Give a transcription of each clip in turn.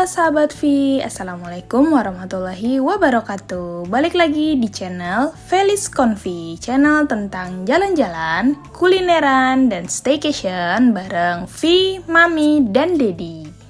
Halo sahabat V, Assalamualaikum warahmatullahi wabarakatuh. Balik lagi di channel Felis Convi, channel tentang jalan-jalan, kulineran, dan staycation bareng V, Mami, dan Dedi.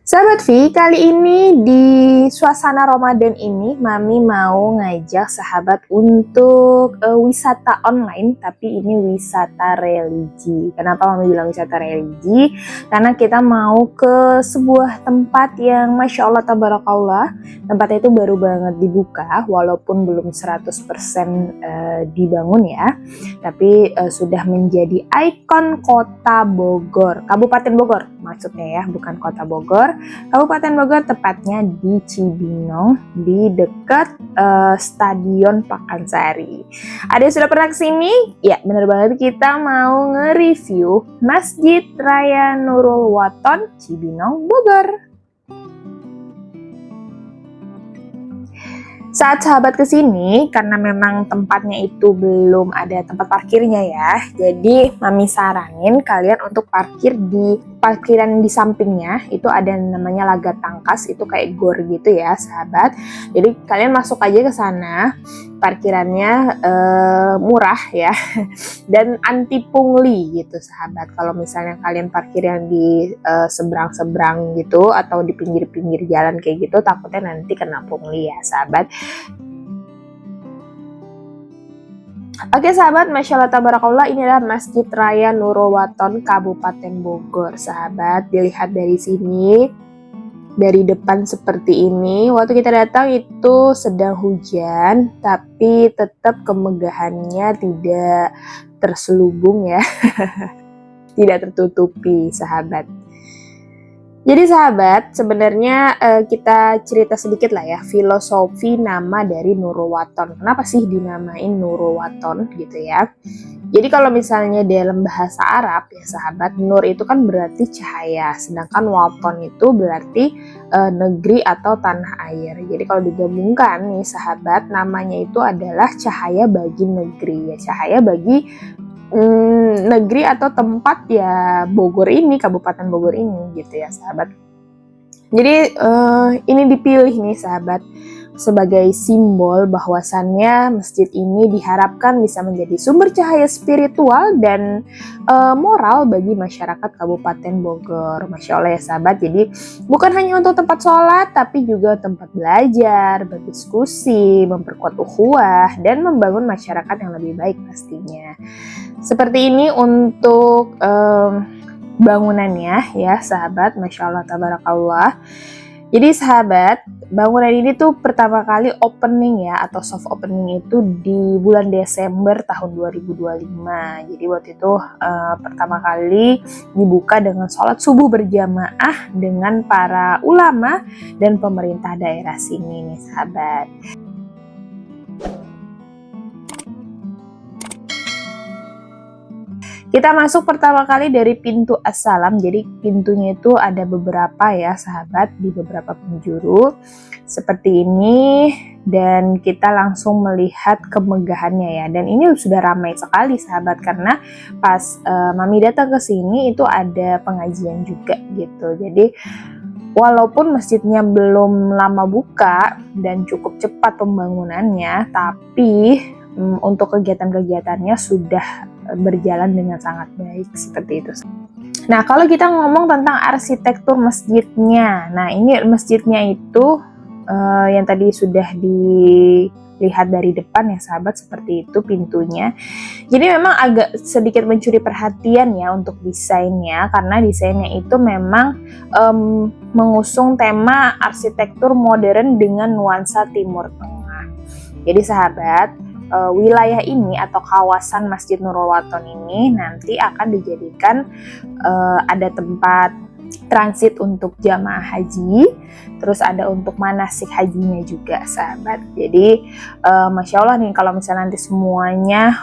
Sahabat V, kali ini di suasana Ramadan ini Mami mau ngajak sahabat untuk wisata online, tapi ini wisata religi. Kenapa Mami bilang wisata religi? Karena kita mau ke sebuah tempat yang Masya Allah Tabarakallah, tempatnya itu baru banget dibuka, walaupun belum 100% dibangun ya, tapi sudah menjadi ikon kota Bogor, Kabupaten Bogor maksudnya ya, bukan kota Bogor, Kabupaten Bogor, tepatnya di Cibinong, di dekat Stadion Pakansari. Ada yang sudah pernah kesini? Ya, bener banget, kita mau nge-review Masjid Raya Nurul Waton, Cibinong, Bogor. Saat sahabat kesini, karena memang tempatnya itu belum ada tempat parkirnya ya, jadi Mami saranin kalian untuk parkir di parkiran di sampingnya. Itu ada namanya Laga Tangkas, itu kayak gor gitu ya sahabat. Jadi kalian masuk aja ke sana, parkirannya murah ya, dan anti pungli gitu sahabat. Kalau misalnya kalian parkir yang di seberang-seberang gitu atau di pinggir-pinggir jalan kayak gitu, takutnya nanti kena pungli ya sahabat. Oke sahabat, Masya Allah Tabarakallah, ini adalah Masjid Raya Nurul Waton, Kabupaten Bogor sahabat. Dilihat dari sini, dari depan seperti ini. Waktu kita datang itu sedang hujan, tapi tetap kemegahannya tidak terselubung ya, tidak tertutupi sahabat. Jadi sahabat, sebenarnya kita cerita sedikit lah ya, filosofi nama dari Nurul Waton. Kenapa sih dinamain Nurul Waton gitu ya? Jadi kalau misalnya dalam bahasa Arab ya sahabat, nur itu kan berarti cahaya, sedangkan waton itu berarti negeri atau tanah air. Jadi kalau digabungkan nih sahabat, namanya itu adalah cahaya bagi negeri ya, cahaya bagi negeri atau tempat ya Bogor ini, Kabupaten Bogor ini gitu ya sahabat. Jadi ini dipilih nih sahabat sebagai simbol bahwasannya masjid ini diharapkan bisa menjadi sumber cahaya spiritual dan moral bagi masyarakat Kabupaten Bogor. Masya Allah ya sahabat, jadi bukan hanya untuk tempat sholat, tapi juga tempat belajar, berdiskusi, memperkuat ukhuwah, dan membangun masyarakat yang lebih baik pastinya. Seperti ini untuk bangunannya ya sahabat, Masya Allah Tabarakallah. Jadi sahabat, bangunan ini tuh pertama kali opening ya, atau soft opening itu di bulan Desember tahun 2025. Jadi waktu itu pertama kali dibuka dengan sholat subuh berjamaah dengan para ulama dan pemerintah daerah sini nih sahabat. Kita masuk pertama kali dari pintu Assalam. Jadi pintunya itu ada beberapa ya sahabat, di beberapa penjuru seperti ini, dan kita langsung melihat kemegahannya ya. Dan ini sudah ramai sekali sahabat, karena pas Mami datang ke sini itu ada pengajian juga gitu. Jadi walaupun masjidnya belum lama buka dan cukup cepat pembangunannya, tapi untuk kegiatan-kegiatannya sudah berjalan dengan sangat baik seperti itu. Nah, kalau kita ngomong tentang arsitektur masjidnya, nah ini masjidnya itu yang tadi sudah dilihat dari depan ya sahabat, seperti itu pintunya. Jadi memang agak sedikit mencuri perhatian ya untuk desainnya, karena desainnya itu memang mengusung tema arsitektur modern dengan nuansa Timur Tengah. Jadi sahabat, wilayah ini atau kawasan Masjid Nurul Waton ini nanti akan dijadikan ada tempat transit untuk jamaah haji, terus ada untuk manasik hajinya juga sahabat. Jadi Masya Allah nih, kalau misalnya nanti semuanya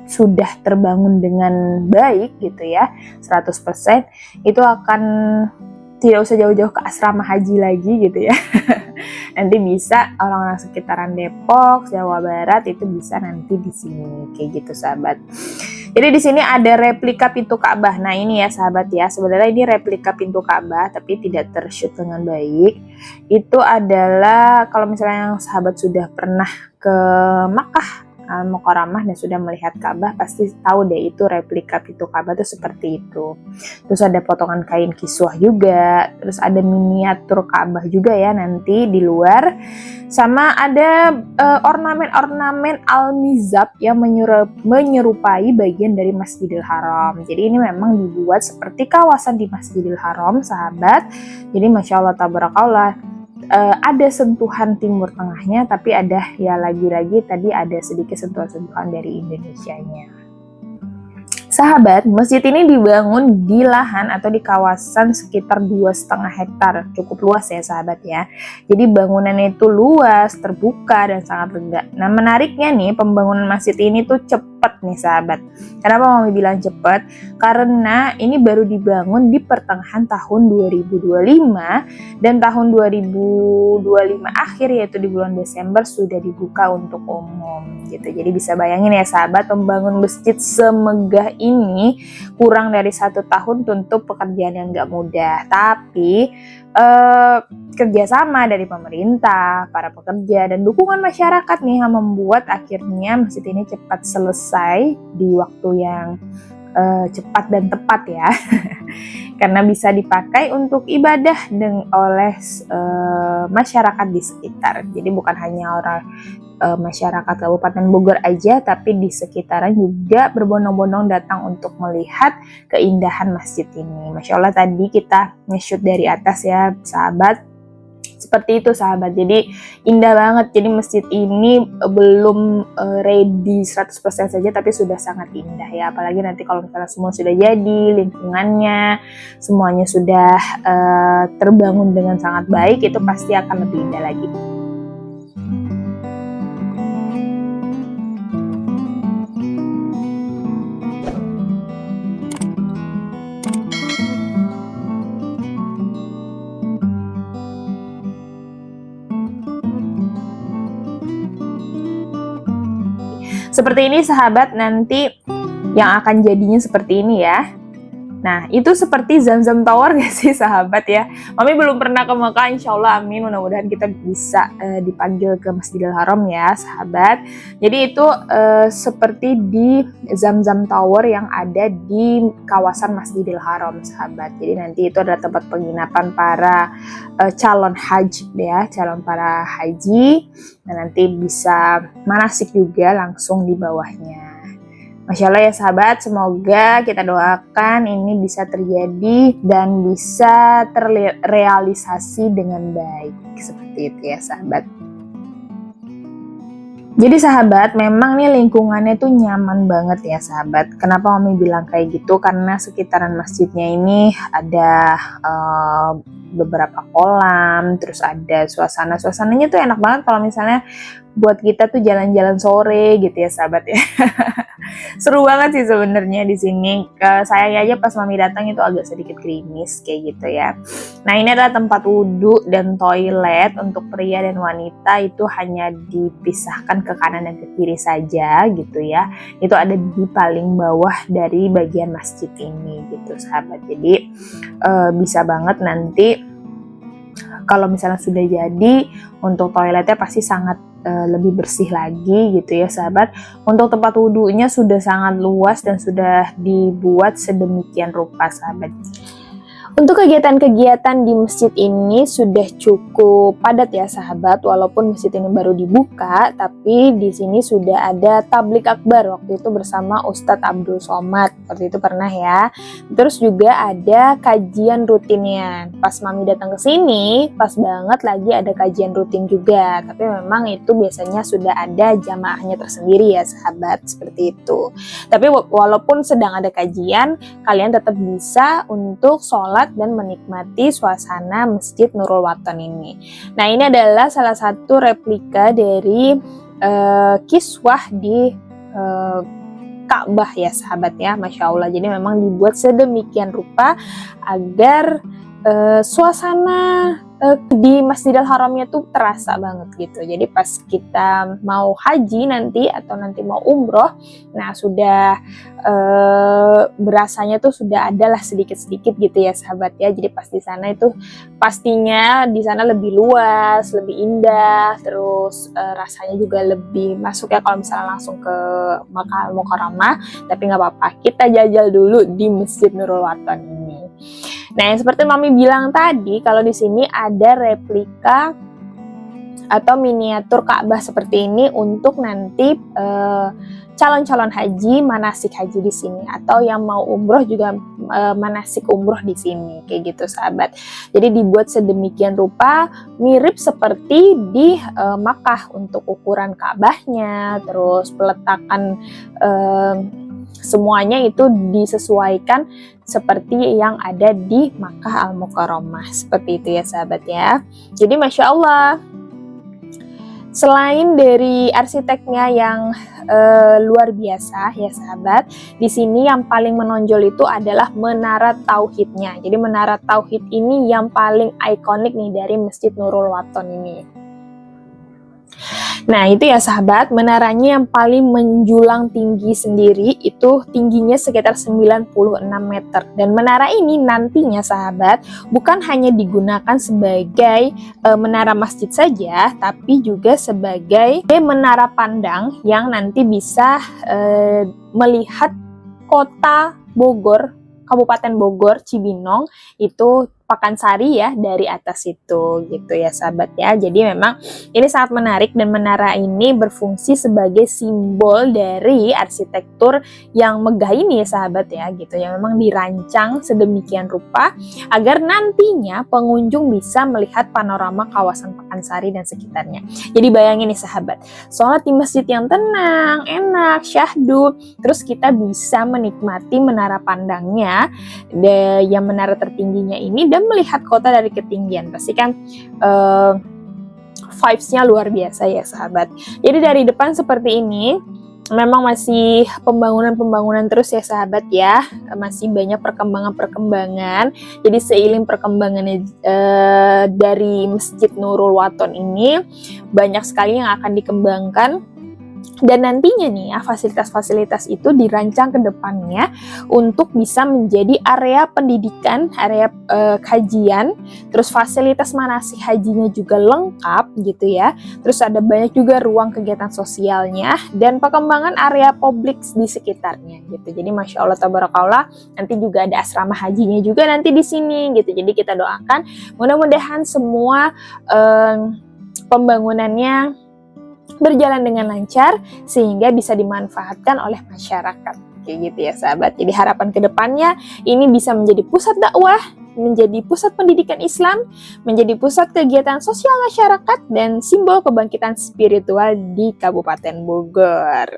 sudah terbangun dengan baik gitu ya, 100%, itu akan tidak usah jauh-jauh ke asrama haji lagi gitu ya. Nanti bisa orang-orang sekitaran Depok, Jawa Barat itu bisa nanti di sini kayak gitu sahabat. Jadi di sini ada replika pintu Ka'bah. Nah ini ya sahabat ya, sebenarnya ini replika pintu Ka'bah tapi tidak tershoot dengan baik. Itu adalah kalau misalnya yang sahabat sudah pernah ke Makkah, Mukarramah dan sudah melihat Ka'bah pasti tahu deh itu replika pintu Ka'bah itu seperti itu. Terus ada potongan kain kiswah juga, terus ada miniatur Ka'bah juga ya nanti di luar. Sama ada ornamen-ornamen al-mizab yang menyerupai bagian dari Masjidil Haram. Jadi ini memang dibuat seperti kawasan di Masjidil Haram sahabat. Jadi Masya Allah tabarakallah. Ada sentuhan Timur Tengahnya, tapi ada ya lagi-lagi tadi ada sedikit sentuhan-sentuhan dari Indonesianya. Sahabat, masjid ini dibangun di lahan atau di kawasan sekitar 2,5 hektar, cukup luas ya sahabat ya. Jadi bangunannya itu luas, terbuka dan sangat lega. Nah menariknya nih pembangunan masjid ini tuh cepat nih sahabat. Kenapa Mami bilang cepat? Karena ini baru dibangun di pertengahan tahun 2025 dan tahun 2025 akhir yaitu di bulan Desember sudah dibuka untuk umum gitu. Jadi bisa bayangin ya sahabat, membangun masjid semegah ini kurang dari 1 tahun tentu pekerjaan yang gak mudah, tapi kerjasama dari pemerintah, para pekerja dan dukungan masyarakat nih yang membuat akhirnya masjid ini cepat selesai di waktu yang cepat dan tepat ya. Karena bisa dipakai untuk ibadah oleh masyarakat di sekitar. Jadi bukan hanya orang masyarakat Kabupaten Bogor aja, tapi di sekitaran juga berbondong-bondong datang untuk melihat keindahan masjid ini. Masya Allah tadi kita nge-shoot dari atas ya sahabat, seperti itu sahabat. Jadi indah banget. Jadi masjid ini belum ready 100% saja, tapi sudah sangat indah ya. Apalagi nanti kalau misalnya semua sudah jadi, lingkungannya semuanya sudah terbangun dengan sangat baik, itu pasti akan lebih indah lagi. Seperti ini sahabat, nanti yang akan jadinya seperti ini ya. Nah itu seperti Zamzam Tower gak sih sahabat ya. Mami belum pernah ke Makkah, insya Allah amin, mudah-mudahan kita bisa dipanggil ke Masjidil Haram ya sahabat. Jadi itu seperti di Zamzam Tower yang ada di kawasan Masjidil Haram sahabat. Jadi nanti itu adalah tempat penginapan para calon haji ya, calon para haji. Dan nanti bisa manasik juga langsung di bawahnya. Masya Allah ya sahabat, semoga kita doakan ini bisa terjadi dan bisa terrealisasi dengan baik. Seperti itu ya sahabat. Jadi sahabat, memang nih lingkungannya tuh nyaman banget ya sahabat. Kenapa Mami bilang kayak gitu? Karena sekitaran masjidnya ini ada beberapa kolam, terus ada suasananya tuh enak banget kalau misalnya buat kita tuh jalan-jalan sore gitu ya sahabat ya. Seru banget sih sebenarnya di sini. Sayangnya aja pas Mami datang itu agak sedikit gerimis kayak gitu ya. Nah ini adalah tempat wudhu dan toilet untuk pria dan wanita, itu hanya dipisahkan ke kanan dan ke kiri saja gitu ya. Itu ada di paling bawah dari bagian masjid ini gitu sahabat. Jadi bisa banget nanti kalau misalnya sudah jadi untuk toiletnya pasti sangat lebih bersih lagi gitu ya sahabat. Untuk tempat wudhunya sudah sangat luas dan sudah dibuat sedemikian rupa sahabat. Untuk kegiatan-kegiatan di masjid ini sudah cukup padat ya sahabat, walaupun masjid ini baru dibuka, tapi di sini sudah ada tablik akbar waktu itu bersama Ustadz Abdul Somad, seperti itu pernah ya. Terus juga ada kajian rutinnya. Pas Mami datang ke sini, pas banget lagi ada kajian rutin juga, tapi memang itu biasanya sudah ada jamaahnya tersendiri ya sahabat, seperti itu. Tapi walaupun sedang ada kajian, kalian tetap bisa untuk sholat dan menikmati suasana Masjid Nurul Wathon ini. Nah ini adalah salah satu replika dari kiswah di Ka'bah ya sahabat ya, Masya Allah. Jadi memang dibuat sedemikian rupa agar suasana di Masjidil Haramnya tuh terasa banget gitu. Jadi pas kita mau haji nanti atau nanti mau umroh, nah sudah berasanya tuh sudah adalah sedikit-sedikit gitu ya sahabat ya. Jadi pas di sana itu pastinya di sana lebih luas, lebih indah, terus rasanya juga lebih masuk ya kalau misalnya langsung ke Makkah Al-Mukarramah. Tapi nggak apa-apa, kita jajal dulu di Masjid Nurul Wathon ini. Nah, yang seperti Mami bilang tadi, kalau di sini ada replika atau miniatur Ka'bah seperti ini untuk nanti calon-calon haji manasik haji di sini, atau yang mau umroh juga manasik umroh di sini, kayak gitu sahabat. Jadi dibuat sedemikian rupa mirip seperti di Makkah untuk ukuran Ka'bahnya, terus peletakan semuanya itu disesuaikan seperti yang ada di Makkah Al-Mukarramah. Seperti itu ya sahabat ya. Jadi Masya Allah, selain dari arsiteknya yang luar biasa ya sahabat, di sini yang paling menonjol itu adalah Menara Tauhidnya. Jadi Menara Tauhid ini yang paling ikonik nih dari Masjid Nurul Wathon ini. Nah itu ya sahabat, menaranya yang paling menjulang tinggi sendiri itu tingginya sekitar 96 meter. Dan menara ini nantinya sahabat bukan hanya digunakan sebagai menara masjid saja, tapi juga sebagai menara pandang yang nanti bisa melihat kota Bogor, Kabupaten Bogor, Cibinong, itu Pakansari ya dari atas itu gitu ya sahabat ya. Jadi memang ini sangat menarik, dan menara ini berfungsi sebagai simbol dari arsitektur yang megah ini ya sahabat ya gitu, yang memang dirancang sedemikian rupa agar nantinya pengunjung bisa melihat panorama kawasan Pakansari dan sekitarnya. Jadi bayangin nih sahabat, sholat di masjid yang tenang, enak, syahdu, terus kita bisa menikmati menara pandangnya, yang menara tertingginya ini, dan melihat kota dari ketinggian. Pasti kan vibes-nya luar biasa ya sahabat. Jadi dari depan seperti ini, memang masih pembangunan terus ya sahabat ya, masih banyak perkembangan. Jadi seiring perkembangannya dari Masjid Nurul Wathon ini, banyak sekali yang akan dikembangkan. Dan nantinya nih ya, fasilitas-fasilitas itu dirancang ke depannya untuk bisa menjadi area pendidikan, area kajian, terus fasilitas manasik hajinya juga lengkap gitu ya. Terus ada banyak juga ruang kegiatan sosialnya dan perkembangan area publik di sekitarnya gitu. Jadi Masya Allah tabarakallah, nanti juga ada asrama hajinya juga nanti di sini gitu. Jadi kita doakan mudah-mudahan semua pembangunannya berjalan dengan lancar sehingga bisa dimanfaatkan oleh masyarakat kayak gitu ya sahabat. Jadi harapan kedepannya ini bisa menjadi pusat dakwah, menjadi pusat pendidikan Islam, menjadi pusat kegiatan sosial masyarakat, dan simbol kebangkitan spiritual di Kabupaten Bogor.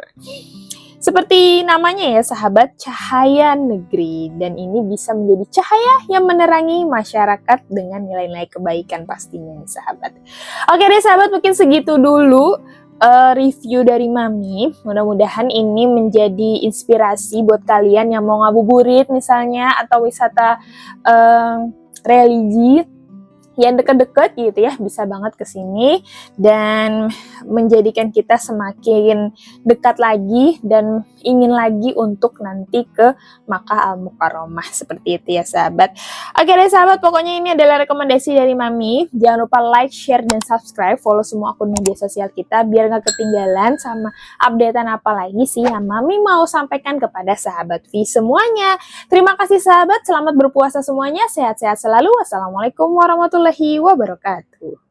Seperti namanya ya sahabat, cahaya negeri, dan ini bisa menjadi cahaya yang menerangi masyarakat dengan nilai-nilai kebaikan pastinya sahabat. Oke deh sahabat, mungkin segitu dulu review dari Mami. Mudah-mudahan ini menjadi inspirasi buat kalian yang mau ngabuburit misalnya, atau wisata religi yang deket-deket gitu ya, bisa banget ke sini dan menjadikan kita semakin dekat lagi dan ingin lagi untuk nanti ke Makkah Al-Mukarramah. Seperti itu ya sahabat. Oke deh sahabat, pokoknya ini adalah rekomendasi dari Mami. Jangan lupa like, share, dan subscribe, follow semua akun media sosial kita biar gak ketinggalan sama updatean apa lagi sih yang Mami mau sampaikan kepada sahabat V semuanya. Terima kasih sahabat, selamat berpuasa semuanya, sehat-sehat selalu. Wassalamualaikum warahmatullahi wabarakatuh.